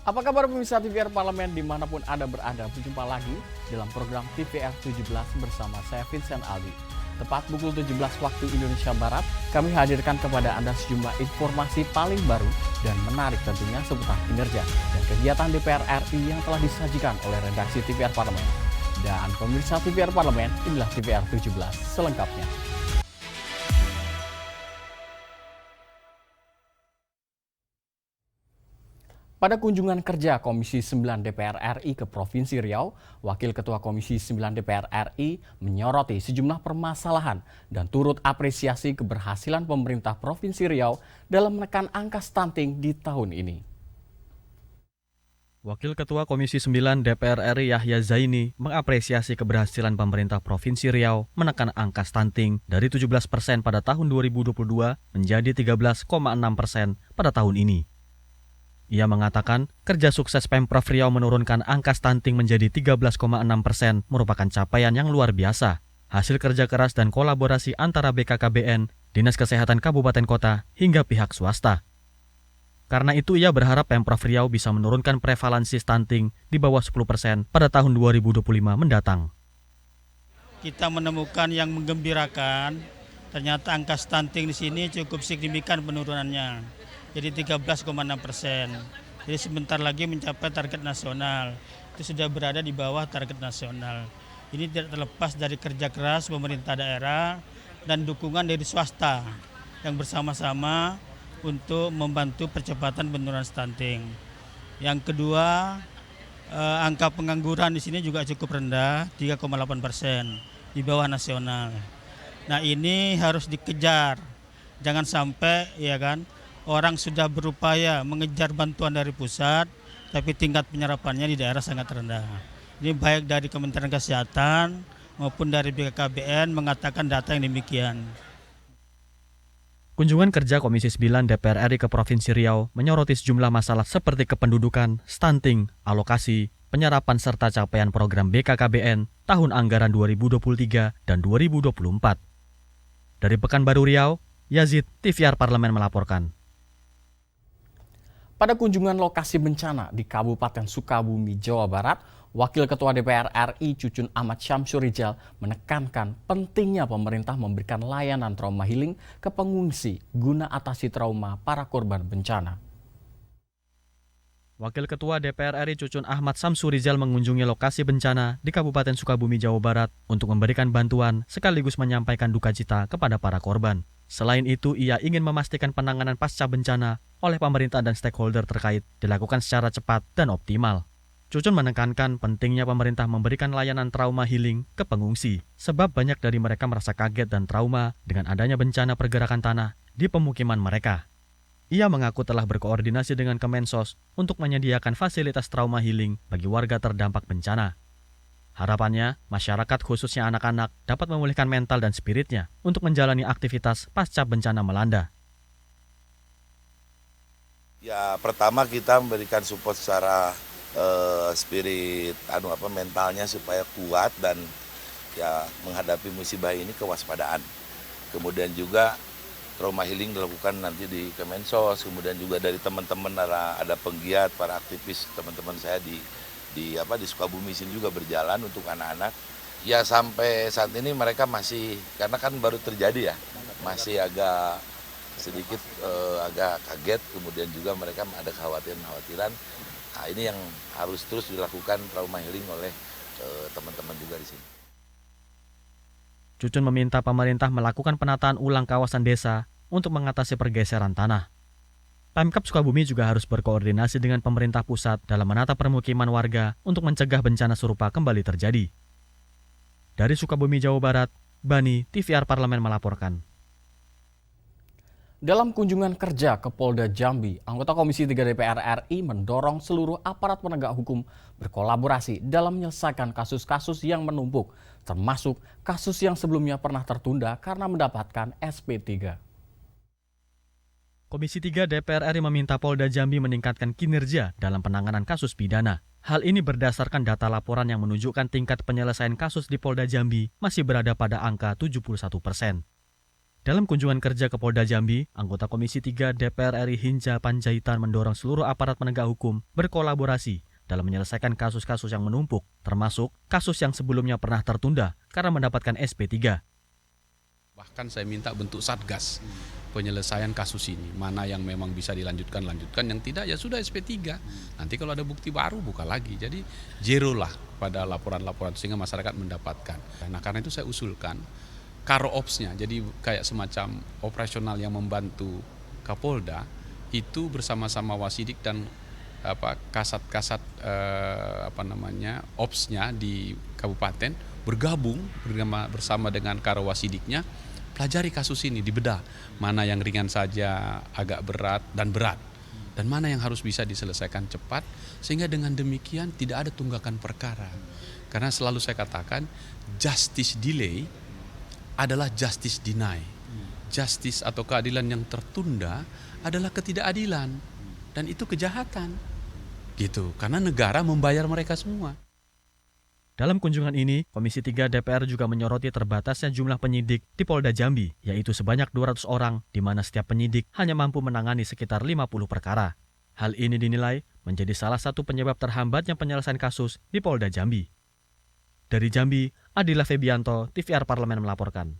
Apa kabar pemirsa TVR Parlemen dimanapun Anda berada? Berjumpa lagi dalam program TVR 17 bersama saya Vincent Aldi. Tepat pukul 17 waktu Indonesia Barat, kami hadirkan kepada Anda sejumlah informasi paling baru dan menarik tentunya seputar kinerja dan kegiatan DPR RI yang telah disajikan oleh redaksi TVR Parlemen. Dan pemirsa TVR Parlemen, inilah TVR 17 selengkapnya. Pada kunjungan kerja Komisi 9 DPR RI ke Provinsi Riau, Wakil Ketua Komisi 9 DPR RI menyoroti sejumlah permasalahan dan turut apresiasi keberhasilan pemerintah Provinsi Riau dalam menekan angka stunting di tahun ini. Wakil Ketua Komisi 9 DPR RI Yahya Zaini mengapresiasi keberhasilan pemerintah Provinsi Riau menekan angka stunting dari 17% pada tahun 2022 menjadi 13,6% pada tahun ini. Ia mengatakan kerja sukses Pemprov Riau menurunkan angka stunting menjadi 13,6% merupakan capaian yang luar biasa, hasil kerja keras dan kolaborasi antara BKKBN, Dinas Kesehatan Kabupaten Kota, hingga pihak swasta. Karena itu ia berharap Pemprov Riau bisa menurunkan prevalensi stunting di bawah 10% pada tahun 2025 mendatang. Kita menemukan yang menggembirakan, ternyata angka stunting di sini cukup signifikan penurunannya. Jadi 13,6%. Jadi sebentar lagi mencapai target nasional. Itu sudah berada di bawah target nasional. Ini tidak terlepas dari kerja keras pemerintah daerah dan dukungan dari swasta yang bersama-sama untuk membantu percepatan penurunan stunting. Yang kedua, angka pengangguran di sini juga cukup rendah, 3,8%, di bawah nasional. Nah, ini harus dikejar. Jangan sampai orang sudah berupaya mengejar bantuan dari pusat, tapi tingkat penyerapannya di daerah sangat rendah. Ini baik dari Kementerian Kesehatan maupun dari BKKBN mengatakan data yang demikian. Kunjungan kerja Komisi 9 DPR RI ke Provinsi Riau menyoroti sejumlah masalah seperti kependudukan, stunting, alokasi, penyerapan serta capaian program BKKBN tahun anggaran 2023 dan 2024. Dari Pekanbaru Riau, Yazid, TVR Parlemen melaporkan. Pada kunjungan lokasi bencana di Kabupaten Sukabumi, Jawa Barat, Wakil Ketua DPR RI Cucun Ahmad Syamsurijal menekankan pentingnya pemerintah memberikan layanan trauma healing ke pengungsi guna atasi trauma para korban bencana. Wakil Ketua DPR RI Cucun Ahmad Syamsurijal mengunjungi lokasi bencana di Kabupaten Sukabumi, Jawa Barat untuk memberikan bantuan sekaligus menyampaikan duka cita kepada para korban. Selain itu, ia ingin memastikan penanganan pasca bencana oleh pemerintah dan stakeholder terkait dilakukan secara cepat dan optimal. Cucun menekankan pentingnya pemerintah memberikan layanan trauma healing ke pengungsi, sebab banyak dari mereka merasa kaget dan trauma dengan adanya bencana pergerakan tanah di pemukiman mereka. Ia mengaku telah berkoordinasi dengan Kemensos untuk menyediakan fasilitas trauma healing bagi warga terdampak bencana. Harapannya, masyarakat khususnya anak-anak dapat memulihkan mental dan spiritnya untuk menjalani aktivitas pasca bencana melanda. Ya, pertama kita memberikan support secara mentalnya supaya kuat dan ya menghadapi musibah ini kewaspadaan. Kemudian juga trauma healing dilakukan nanti di Kemensos, kemudian juga dari teman-teman ada penggiat, para aktivis teman-teman saya di Sukabumi sini juga berjalan untuk anak-anak. Ya sampai saat ini mereka masih, karena kan baru terjadi ya, masih agak sedikit agak kaget, kemudian juga mereka ada kekhawatiran. Nah, ini yang harus terus dilakukan trauma healing oleh teman-teman juga di sini. Cucun meminta pemerintah melakukan penataan ulang kawasan desa untuk mengatasi pergeseran tanah. Pemkab Sukabumi juga harus berkoordinasi dengan pemerintah pusat dalam menata permukiman warga untuk mencegah bencana serupa kembali terjadi. Dari Sukabumi, Jawa Barat, Bani, TVR Parlemen melaporkan. Dalam kunjungan kerja ke Polda Jambi, anggota Komisi 3 DPR RI mendorong seluruh aparat penegak hukum berkolaborasi dalam menyelesaikan kasus-kasus yang menumpuk, termasuk kasus yang sebelumnya pernah tertunda karena mendapatkan SP3. Komisi 3 DPR RI meminta Polda Jambi meningkatkan kinerja dalam penanganan kasus pidana. Hal ini berdasarkan data laporan yang menunjukkan tingkat penyelesaian kasus di Polda Jambi masih berada pada angka 71%. Dalam kunjungan kerja ke Polda Jambi, anggota Komisi 3 DPR RI Hinca Panjaitan mendorong seluruh aparat penegak hukum berkolaborasi dalam menyelesaikan kasus-kasus yang menumpuk, termasuk kasus yang sebelumnya pernah tertunda karena mendapatkan SP3. Bahkan saya minta bentuk satgas penyelesaian kasus ini. Mana yang memang bisa dilanjutkan, yang tidak ya sudah SP3. Nanti kalau ada bukti baru buka lagi. Jadi zero lah pada laporan-laporan sehingga masyarakat mendapatkan. Nah karena itu saya usulkan Karo Opsnya, jadi kayak semacam operasional yang membantu Kapolda itu bersama-sama Wasidik dan kasat-kasat Opsnya di kabupaten bergabung bersama dengan Karo Wasidiknya, pelajari kasus ini, dibedah mana yang ringan saja, agak berat, dan mana yang harus bisa diselesaikan cepat, sehingga dengan demikian tidak ada tunggakan perkara. Karena selalu saya katakan justice delay adalah justice deny. Justice atau keadilan yang tertunda adalah ketidakadilan, dan itu kejahatan. Gitu, karena negara membayar mereka semua. Dalam kunjungan ini, Komisi 3 DPR juga menyoroti terbatasnya jumlah penyidik di Polda Jambi, yaitu sebanyak 200 orang, di mana setiap penyidik hanya mampu menangani sekitar 50 perkara. Hal ini dinilai menjadi salah satu penyebab terhambatnya penyelesaian kasus di Polda Jambi. Dari Jambi, Adila Febianto, TVR Parlemen melaporkan.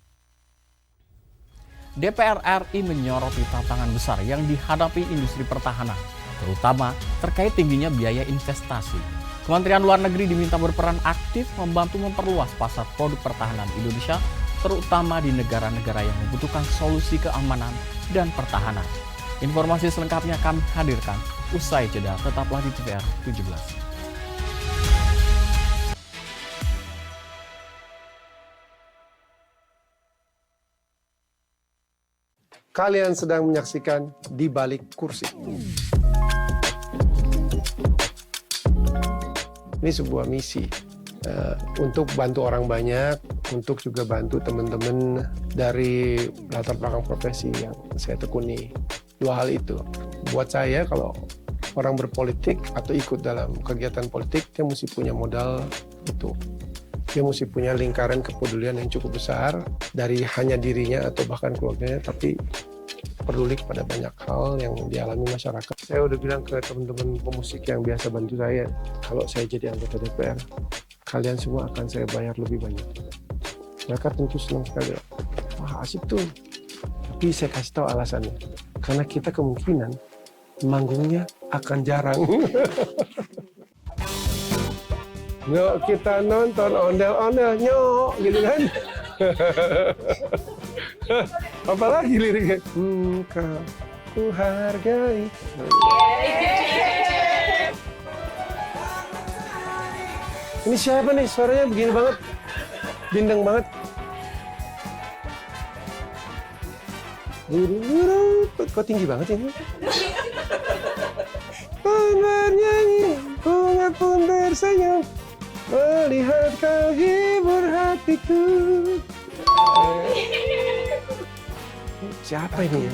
DPR RI menyoroti tantangan besar yang dihadapi industri pertahanan, terutama terkait tingginya biaya investasi. Kementerian Luar Negeri diminta berperan aktif membantu memperluas pasar produk pertahanan Indonesia, terutama di negara-negara yang membutuhkan solusi keamanan dan pertahanan. Informasi selengkapnya kami hadirkan usai jeda. Tetaplah di TVR 17. Kalian sedang menyaksikan Di Balik Kursi. Ini sebuah misi untuk bantu orang banyak, untuk juga bantu teman-teman dari latar belakang profesi yang saya tekuni. Dua hal itu. Buat saya, kalau orang berpolitik atau ikut dalam kegiatan politik, dia mesti punya modal itu. Dia mesti punya lingkaran kepedulian yang cukup besar dari hanya dirinya atau bahkan keluarganya, tapi peduli kepada banyak hal yang dialami masyarakat. Saya udah bilang ke teman-teman pemusik yang biasa bantu saya, kalau saya jadi anggota DPR, kalian semua akan saya bayar lebih banyak. Mereka tentu senang sekali. Wah, asik tuh. Tapi saya kasih tahu alasannya. Karena kita kemungkinan manggungnya akan jarang. Nyok, kita nonton ondel-ondel, nyok, gitu kan. Apalagi liriknya, kau ku hargai. Ini siapa nih, suaranya begini banget, bindeng banget. Kok tinggi banget ini? Bernyanyi, bunga pun tersenyum, melihat kau hibur hatiku. Siapa ini ya?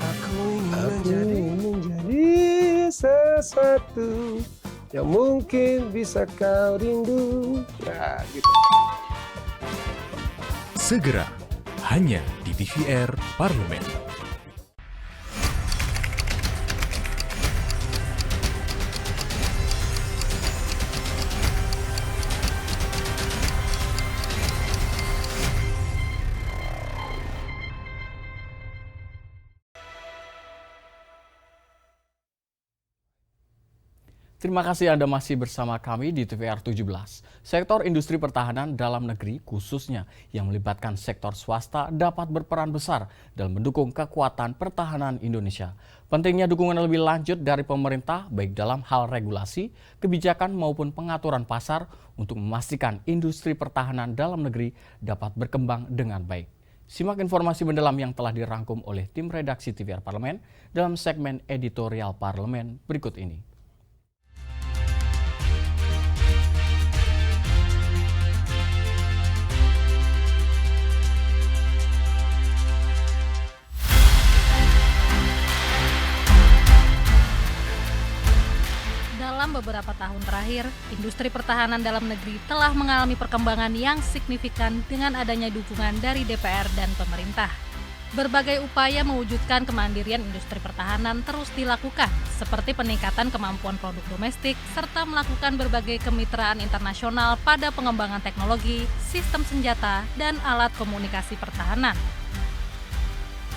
Aku ingin menjadi sesuatu yang mungkin bisa kau rindu. Ya, gitu. Segera, hanya di TVR Parlemen. Terima kasih Anda masih bersama kami di TVR 17. Sektor industri pertahanan dalam negeri khususnya yang melibatkan sektor swasta dapat berperan besar dalam mendukung kekuatan pertahanan Indonesia. Pentingnya dukungan lebih lanjut dari pemerintah baik dalam hal regulasi, kebijakan maupun pengaturan pasar untuk memastikan industri pertahanan dalam negeri dapat berkembang dengan baik. Simak informasi mendalam yang telah dirangkum oleh tim redaksi TVR Parlemen dalam segmen editorial Parlemen berikut ini. beberapa tahun terakhir, industri pertahanan dalam negeri telah mengalami perkembangan yang signifikan dengan adanya dukungan dari DPR dan pemerintah. Berbagai upaya mewujudkan kemandirian industri pertahanan terus dilakukan, seperti peningkatan kemampuan produk domestik, serta melakukan berbagai kemitraan internasional pada pengembangan teknologi, sistem senjata, dan alat komunikasi pertahanan.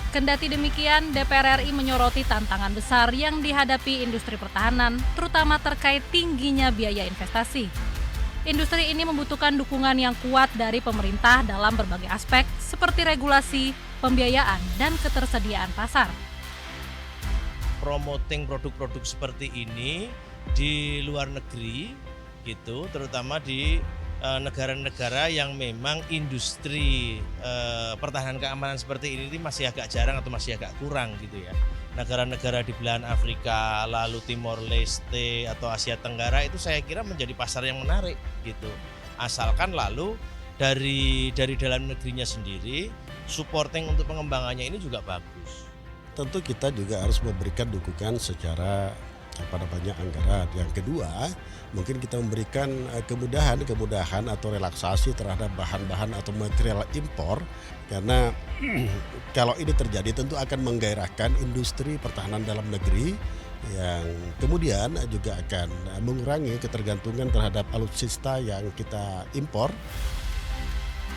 Kendati demikian, DPR RI menyoroti tantangan besar yang dihadapi industri pertahanan, terutama terkait tingginya biaya investasi. Industri ini membutuhkan dukungan yang kuat dari pemerintah dalam berbagai aspek, seperti regulasi, pembiayaan, dan ketersediaan pasar. Promoting produk-produk seperti ini di luar negeri, gitu, terutama di negara-negara yang memang industri pertahanan keamanan seperti ini masih agak jarang atau masih agak kurang, gitu ya. Negara-negara di belahan Afrika, lalu Timor Leste atau Asia Tenggara itu saya kira menjadi pasar yang menarik, gitu. Asalkan lalu dari dalam negerinya sendiri, supporting untuk pengembangannya ini juga bagus. Tentu kita juga harus memberikan dukungan secara anggaran. Yang kedua, mungkin kita memberikan kemudahan atau relaksasi terhadap bahan-bahan atau material impor, karena kalau ini terjadi tentu akan menggairahkan industri pertahanan dalam negeri yang kemudian juga akan mengurangi ketergantungan terhadap alutsista yang kita impor.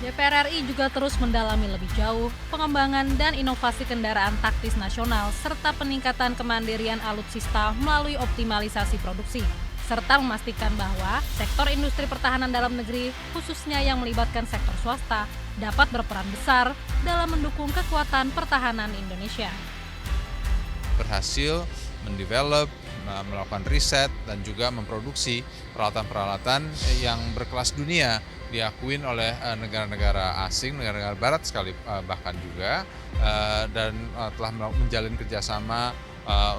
DPR RI juga terus mendalami lebih jauh pengembangan dan inovasi kendaraan taktis nasional serta peningkatan kemandirian alutsista melalui optimalisasi produksi, serta memastikan bahwa sektor industri pertahanan dalam negeri, khususnya yang melibatkan sektor swasta, dapat berperan besar dalam mendukung kekuatan pertahanan Indonesia. Berhasil mendevelop, melakukan riset, dan juga memproduksi peralatan-peralatan yang berkelas dunia, diakuin oleh negara-negara asing, negara-negara barat sekali bahkan juga, dan telah menjalin kerjasama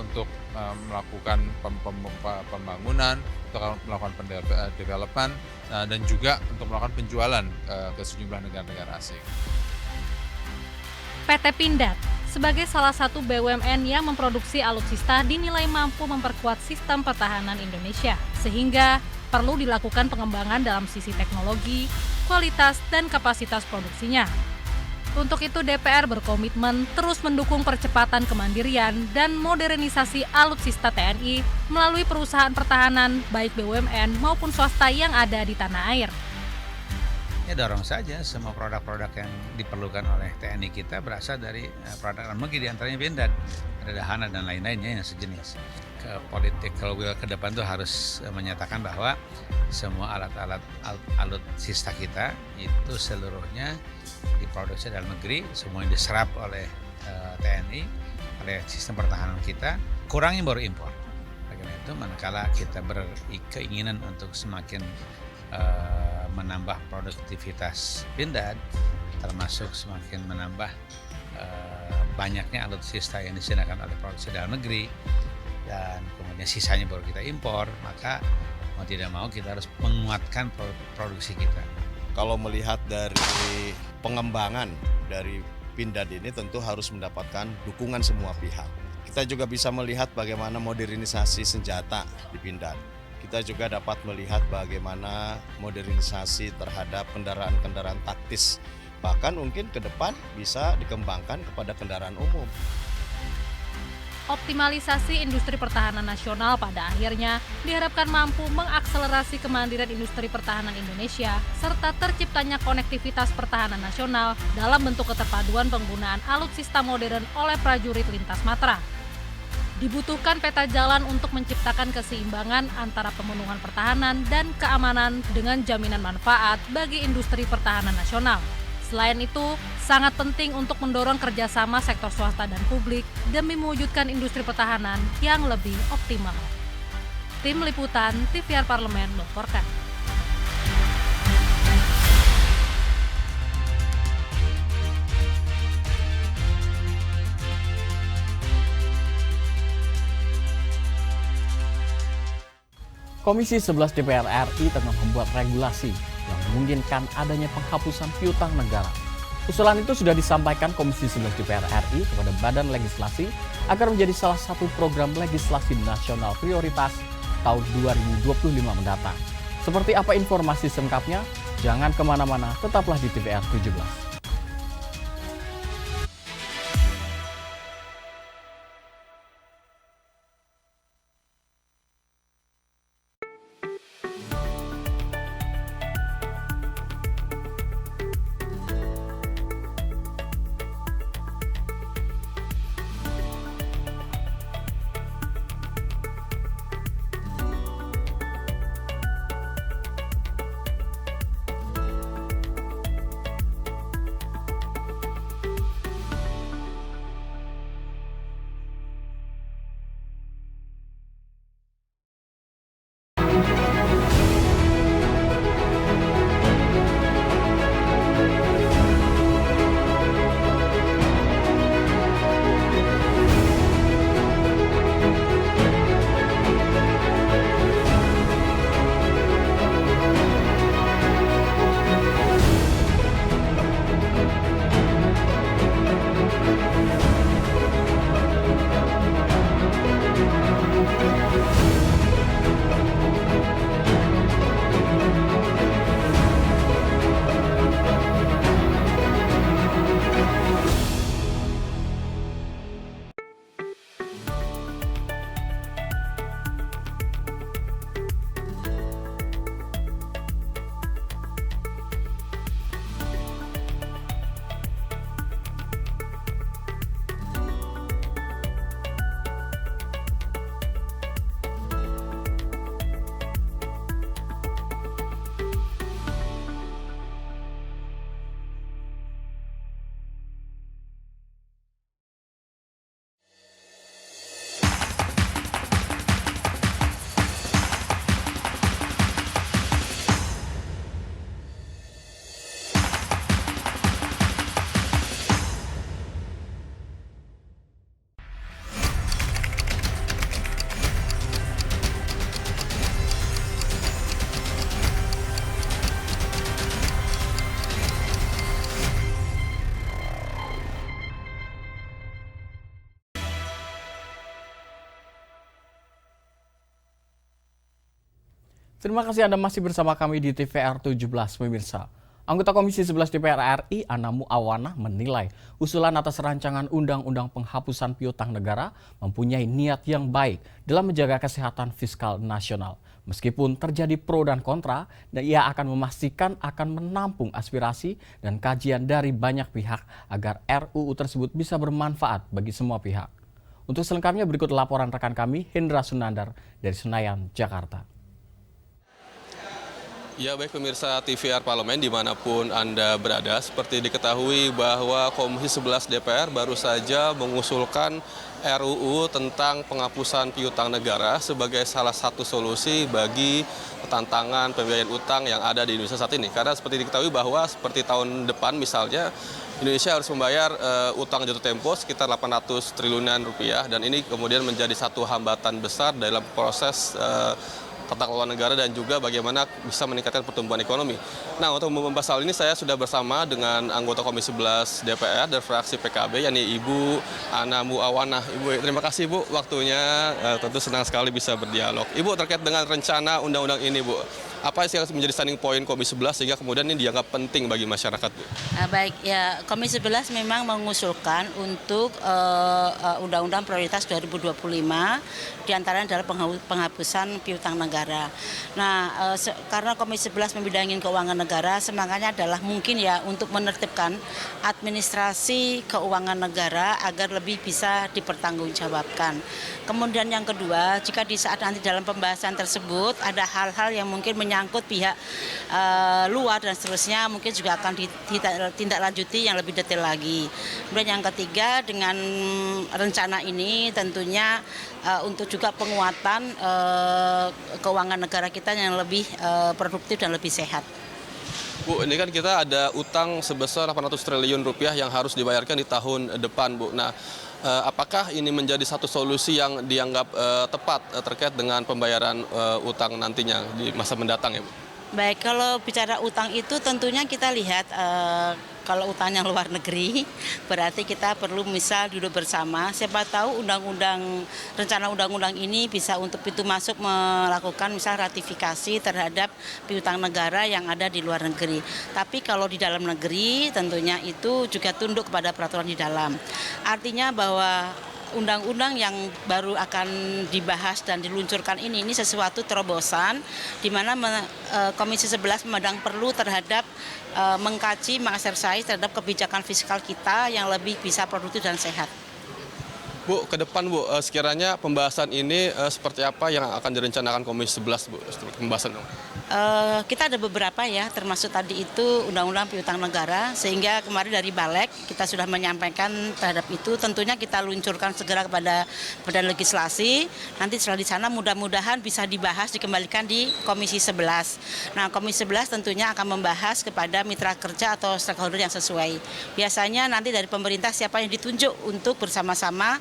untuk melakukan pembangunan, untuk melakukan development, dan juga untuk melakukan penjualan ke sejumlah negara-negara asing. PT Pindad sebagai salah satu BUMN yang memproduksi alutsista dinilai mampu memperkuat sistem pertahanan Indonesia, sehingga perlu dilakukan pengembangan dalam sisi teknologi, kualitas, dan kapasitas produksinya. Untuk itu DPR berkomitmen terus mendukung percepatan kemandirian dan modernisasi alutsista TNI melalui perusahaan pertahanan baik BUMN maupun swasta yang ada di tanah air. Ya dorong saja semua produk-produk yang diperlukan oleh TNI kita berasal dari produk dalam negeri, diantaranya Pindad, ada Dahana dan lain-lainnya yang sejenis. Political will ke depan tuh harus menyatakan bahwa semua alat-alat alutsista kita itu seluruhnya diproduksi dalam negeri, semuanya diserap oleh TNI, oleh sistem pertahanan kita, kurangnya baru impor. Karena itu manakala kita berkeinginan untuk semakin menambah produktivitas Pindad, termasuk semakin menambah banyaknya alutsista yang disediakan oleh produksi dalam negeri, dan kemudian sisanya baru kita impor, maka mau tidak mau kita harus menguatkan produksi kita. Kalau melihat dari pengembangan dari Pindad ini tentu harus mendapatkan dukungan semua pihak. Kita juga bisa melihat bagaimana modernisasi senjata di Pindad. Kita juga dapat melihat bagaimana modernisasi terhadap kendaraan-kendaraan taktis. Bahkan mungkin ke depan bisa dikembangkan kepada kendaraan umum. Optimalisasi industri pertahanan nasional pada akhirnya diharapkan mampu mengakselerasi kemandirian industri pertahanan Indonesia serta terciptanya konektivitas pertahanan nasional dalam bentuk keterpaduan penggunaan alutsista modern oleh prajurit lintas matra. Dibutuhkan peta jalan untuk menciptakan keseimbangan antara pemenuhan pertahanan dan keamanan dengan jaminan manfaat bagi industri pertahanan nasional. Selain itu, sangat penting untuk mendorong kerjasama sektor swasta dan publik demi mewujudkan industri pertahanan yang lebih optimal. Tim Liputan TVR Parlemen melaporkan. Komisi 11 DPR RI tengah membuat regulasi yang memungkinkan adanya penghapusan piutang negara. Usulan itu sudah disampaikan Komisi 11 DPR RI kepada Badan Legislasi agar menjadi salah satu program legislasi nasional prioritas tahun 2025 mendatang. Seperti apa informasi selengkapnya? Jangan kemana-mana, tetaplah di TVR 17. Terima kasih Anda masih bersama kami di TVR 17, pemirsa. Anggota Komisi 11 DPR RI, Ana Muawanah, menilai usulan atas rancangan Undang-Undang Penghapusan Piutang Negara mempunyai niat yang baik dalam menjaga kesehatan fiskal nasional. Meskipun terjadi pro dan kontra, dan ia akan memastikan akan menampung aspirasi dan kajian dari banyak pihak agar RUU tersebut bisa bermanfaat bagi semua pihak. Untuk selengkapnya berikut laporan rekan kami, Hendra Sunandar dari Senayan, Jakarta. Ya, baik pemirsa TVR Parlemen dimanapun Anda berada, seperti diketahui bahwa Komisi 11 DPR baru saja mengusulkan RUU tentang penghapusan piutang negara sebagai salah satu solusi bagi tantangan pembiayaan utang yang ada di Indonesia saat ini. Karena seperti diketahui bahwa seperti tahun depan misalnya Indonesia harus membayar utang jatuh tempo sekitar 800 triliunan rupiah, dan ini kemudian menjadi satu hambatan besar dalam proses tata kelola negara dan juga bagaimana bisa meningkatkan pertumbuhan ekonomi. Nah, untuk membahas hal ini saya sudah bersama dengan anggota Komisi 11 DPR dari fraksi PKB, yakni Ibu Ana Muawanah. Ibu, terima kasih Bu waktunya, tentu senang sekali bisa berdialog. Ibu, terkait dengan rencana undang-undang ini Bu, apa sih yang menjadi standing point Komisi 11 sehingga kemudian ini dianggap penting bagi masyarakat Bu? Baik, ya Komisi 11 memang mengusulkan untuk Undang-Undang Prioritas 2025, diantaranya adalah penghapusan piutang negara. Nah, karena Komisi 11 membidangi keuangan negara, semangatnya adalah mungkin ya untuk menertibkan administrasi keuangan negara agar lebih bisa dipertanggungjawabkan. Kemudian yang kedua, jika di saat nanti dalam pembahasan tersebut ada hal-hal yang mungkin menyangkut pihak luar dan seterusnya, mungkin juga akan ditindaklanjuti yang lebih detail lagi. Kemudian yang ketiga, dengan rencana ini tentunya untuk juga penguatan keuangan negara kita yang lebih produktif dan lebih sehat. Bu, ini kan kita ada utang sebesar 800 triliun rupiah yang harus dibayarkan di tahun depan, Bu. Nah, apakah ini menjadi satu solusi yang dianggap tepat terkait dengan pembayaran utang nantinya di masa mendatang ya, Bu? Baik, kalau bicara utang itu tentunya kita lihat kalau utangnya luar negeri, berarti kita perlu misal duduk bersama. Siapa tahu rencana undang-undang ini bisa untuk pintu masuk melakukan misal ratifikasi terhadap piutang negara yang ada di luar negeri. Tapi kalau di dalam negeri tentunya itu juga tunduk kepada peraturan di dalam. Artinya bahwa undang-undang yang baru akan dibahas dan diluncurkan ini sesuatu terobosan di mana Komisi 11 memandang perlu terhadap mengkaji, mengeksersis terhadap kebijakan fiskal kita yang lebih bisa produktif dan sehat. Bu, ke depan Bu, sekiranya pembahasan ini seperti apa yang akan direncanakan Komisi 11 Bu, pembahasan? Kita ada beberapa ya, termasuk tadi itu Undang-Undang Piutang Negara, sehingga kemarin dari Balek kita sudah menyampaikan terhadap itu. Tentunya kita luncurkan segera kepada Badan Legislasi. Nanti setelah di sana mudah-mudahan bisa dibahas, dikembalikan di Komisi 11. Nah, Komisi 11 tentunya akan membahas kepada mitra kerja atau stakeholder yang sesuai. Biasanya nanti dari pemerintah siapa yang ditunjuk untuk bersama-sama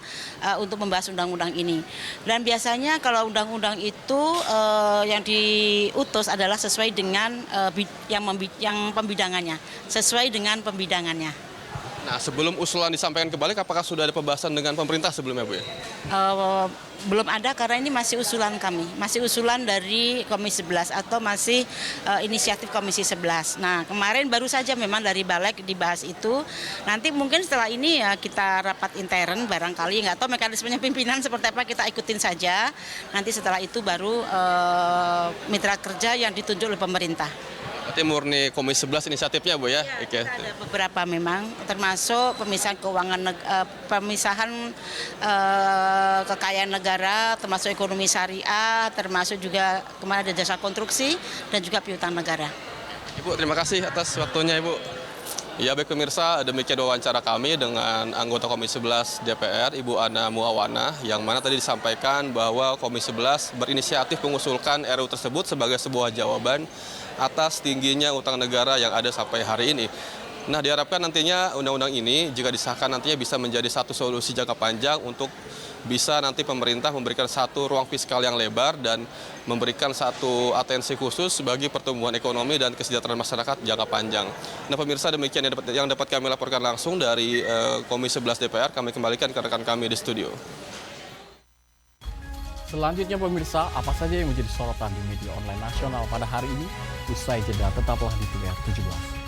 untuk membahas undang-undang ini. Dan biasanya kalau undang-undang itu yang diutus adalah sesuai dengan yang pembidangannya, sesuai dengan pembidangannya. Nah, sebelum usulan disampaikan ke Balik, apakah sudah ada pembahasan dengan pemerintah sebelumnya, Bu? Belum ada karena ini masih usulan kami, masih usulan dari Komisi 11 atau masih inisiatif Komisi 11. Nah, kemarin baru saja memang dari Balek dibahas itu. Nanti mungkin setelah ini ya kita rapat intern barangkali, nggak tahu mekanismenya pimpinan seperti apa, kita ikutin saja. Nanti setelah itu baru mitra kerja yang ditunjuk oleh pemerintah. Berarti murni Komisi 11 inisiatifnya, Bu ya? Iya, kita ada beberapa memang, termasuk pemisahan keuangan, pemisahan kekayaan negara, termasuk ekonomi syariah, termasuk juga kemarin ada jasa konstruksi dan juga piutang negara. Ibu, terima kasih atas waktunya, Ibu. Ya, baik pemirsa, demikian wawancara kami dengan anggota Komisi 11 DPR, Ibu Ana Muawana, yang mana tadi disampaikan bahwa Komisi 11 berinisiatif mengusulkan RUU tersebut sebagai sebuah jawaban atas tingginya utang negara yang ada sampai hari ini. Nah, diharapkan nantinya undang-undang ini jika disahkan nantinya bisa menjadi satu solusi jangka panjang untuk bisa nanti pemerintah memberikan satu ruang fiskal yang lebar dan memberikan satu atensi khusus bagi pertumbuhan ekonomi dan kesejahteraan masyarakat jangka panjang. Nah, pemirsa, demikian yang dapat kami laporkan langsung dari Komisi 11 DPR. Kami kembalikan ke rekan kami di studio. Selanjutnya pemirsa, apa saja yang menjadi sorotan di media online nasional pada hari ini? Usai jeda, tetaplah di TVR 17.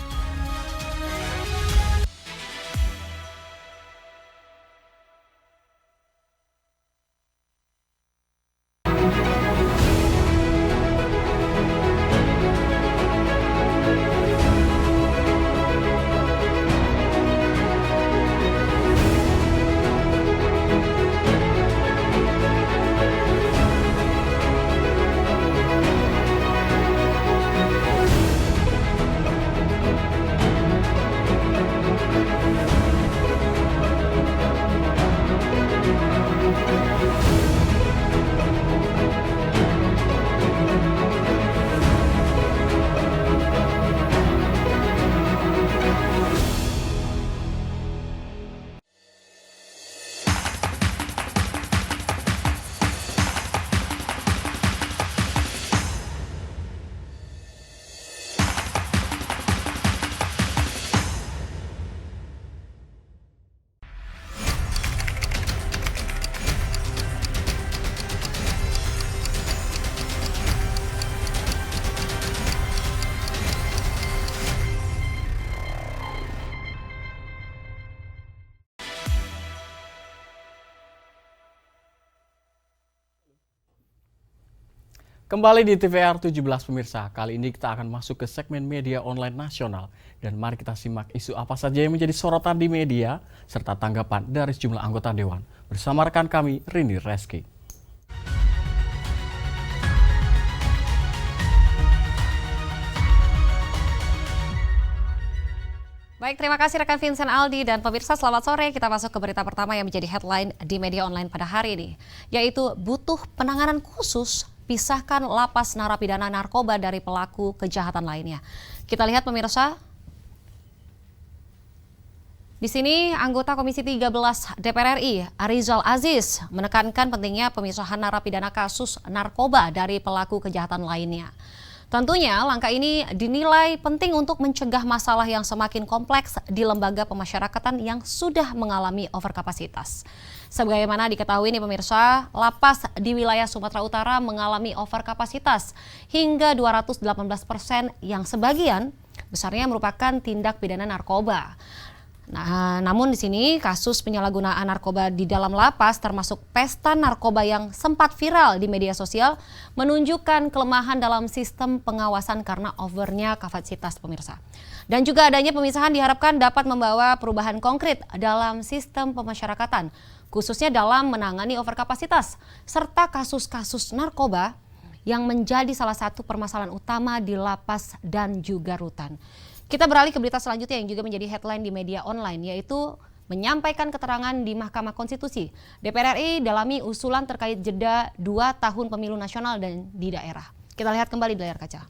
Kembali di TVR 17 pemirsa, kali ini kita akan masuk ke segmen media online nasional. Dan mari kita simak isu apa saja yang menjadi sorotan di media, serta tanggapan dari sejumlah anggota Dewan. Bersama rekan kami, Rini Reski. Baik, terima kasih rekan Vincent Aldi dan pemirsa, selamat sore. Kita masuk ke berita pertama yang menjadi headline di media online pada hari ini, yaitu butuh penanganan khusus, pisahkan lapas narapidana narkoba dari pelaku kejahatan lainnya. Kita lihat pemirsa. Di sini anggota Komisi 13 DPR RI, Arizal Aziz, menekankan pentingnya pemisahan narapidana kasus narkoba dari pelaku kejahatan lainnya. Tentunya langkah ini dinilai penting untuk mencegah masalah yang semakin kompleks di lembaga pemasyarakatan yang sudah mengalami overkapasitas. Sebagaimana diketahui nih pemirsa, lapas di wilayah Sumatera Utara mengalami overkapasitas hingga 218% yang sebagian besarnya merupakan tindak pidana narkoba. Nah, namun di sini kasus penyalahgunaan narkoba di dalam lapas termasuk pesta narkoba yang sempat viral di media sosial menunjukkan kelemahan dalam sistem pengawasan karena overnya kapasitas pemirsa. Dan juga adanya pemisahan diharapkan dapat membawa perubahan konkret dalam sistem pemasyarakatan, khususnya dalam menangani overkapasitas serta kasus-kasus narkoba yang menjadi salah satu permasalahan utama di lapas dan juga rutan. Kita beralih ke berita selanjutnya yang juga menjadi headline di media online, yaitu menyampaikan keterangan di Mahkamah Konstitusi. DPR RI dalami usulan terkait jeda 2 tahun pemilu nasional dan di daerah. Kita lihat kembali di layar kaca.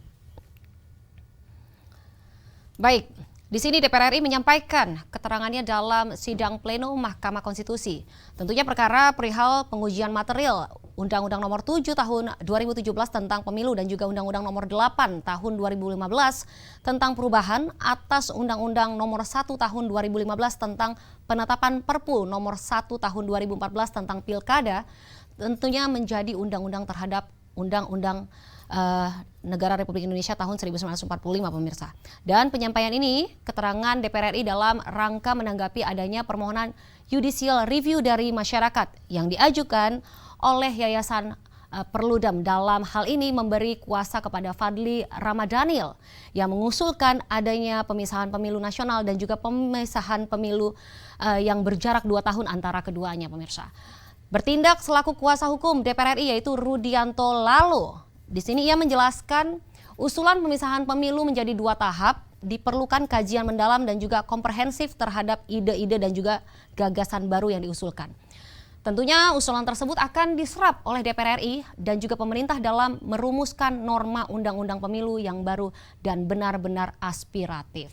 Baik, di sini DPR RI menyampaikan keterangannya dalam sidang pleno Mahkamah Konstitusi. Tentunya perkara perihal pengujian material Undang-Undang Nomor 7 Tahun 2017 tentang Pemilu dan juga Undang-Undang Nomor 8 Tahun 2015 tentang perubahan atas Undang-Undang Nomor 1 Tahun 2015 tentang penetapan Perpu Nomor 1 Tahun 2014 tentang Pilkada, tentunya menjadi undang-undang terhadap Undang-Undang Negara Republik Indonesia tahun 1945 pemirsa. Dan penyampaian ini keterangan DPR RI dalam rangka menanggapi adanya permohonan judicial review dari masyarakat yang diajukan oleh Yayasan Perludem dalam hal ini memberi kuasa kepada Fadli Ramadhanil yang mengusulkan adanya pemisahan pemilu nasional dan juga pemisahan pemilu yang berjarak 2 tahun antara keduanya pemirsa. Bertindak selaku kuasa hukum DPR RI yaitu Rudianto Lalo. Di sini ia menjelaskan usulan pemisahan pemilu menjadi 2 tahap diperlukan kajian mendalam dan juga komprehensif terhadap ide-ide dan juga gagasan baru yang diusulkan. Tentunya usulan tersebut akan diserap oleh DPR RI dan juga pemerintah dalam merumuskan norma undang-undang pemilu yang baru dan benar-benar aspiratif.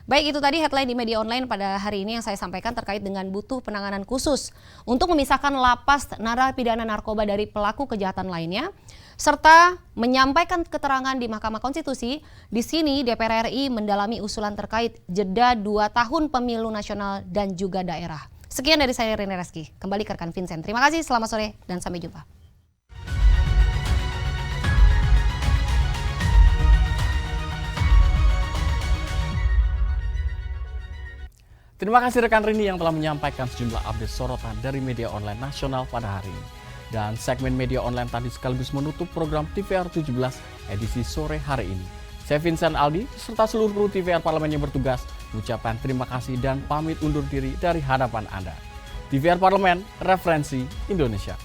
Baik, itu tadi headline di media online pada hari ini yang saya sampaikan terkait dengan butuh penanganan khusus untuk memisahkan lapas narapidana narkoba dari pelaku kejahatan lainnya, serta menyampaikan keterangan di Mahkamah Konstitusi. Di sini DPR RI mendalami usulan terkait jeda 2 tahun pemilu nasional dan juga daerah. Sekian dari saya Rene Reski, kembali ke rekan Vincent. Terima kasih, selamat sore dan sampai jumpa. Terima kasih rekan Rini yang telah menyampaikan sejumlah update sorotan dari media online nasional pada hari ini. Dan segmen media online tadi sekaligus menutup program TVR 17 edisi sore hari ini. Saya Vincent Aldi serta seluruh kru TVR Parlemen yang bertugas mengucapkan terima kasih dan pamit undur diri dari hadapan Anda. TVR Parlemen, referensi Indonesia.